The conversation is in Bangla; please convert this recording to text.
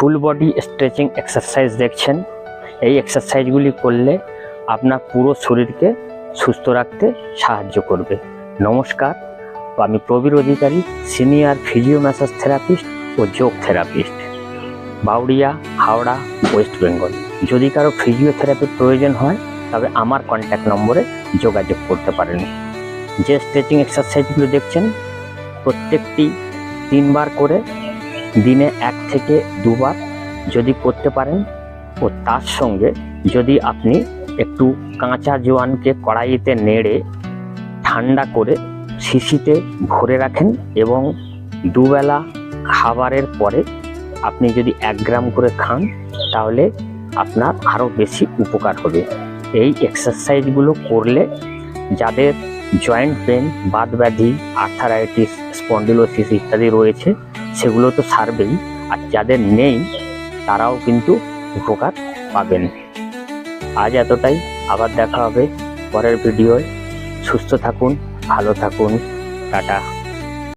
ফুল বডি স্ট্রেচিং এক্সারসাইজ দেখছেন। এই এক্সারসাইজগুলি করলে আপনার পুরো শরীরকে সুস্থ রাখতে সাহায্য করবে। নমস্কার, আমি প্রবীর অধিকারী, সিনিয়র ফিজিও ম্যাসাজ থেরাপিস্ট ও যোগ থেরাপিস্ট, বাউরিয়া, হাওড়া, ওয়েস্ট বেঙ্গল। যদি কারো ফিজিওথেরাপির প্রয়োজন হয় তবে আমার কন্ট্যাক্ট নম্বরে যোগাযোগ করতে পারেন। যে স্ট্রেচিং এক্সারসাইজগুলো দেখছেন প্রত্যেকটি 3 বার করে দিনে 1 থেকে 2 বার যদি করতে পারেন, ও তার সঙ্গে যদি আপনি একটু কাঁচা জোয়ানকে কড়াইতে নেড়ে ঠান্ডা করে শিশিতে ভরে রাখেন এবং দুবেলা খাবারের পরে আপনি যদি 1 গ্রাম করে খান তাহলে আপনার আরও বেশি উপকার হবে। এই এক্সারসাইজগুলো করলে যাদের জয়েন্ট পেন, বাতব্যাধি, আর্থারাইটিস, স্পন্ডিলোসিস ইত্যাদি রয়েছে সেগুলো তো সারবেই, আর যাদের নেই তারাও কিন্তু উপকার পাবেন। আজ এতটাই, আবার দেখা হবে পরের ভিডিওয়। সুস্থ থাকুন, ভালো থাকুন, টাটা।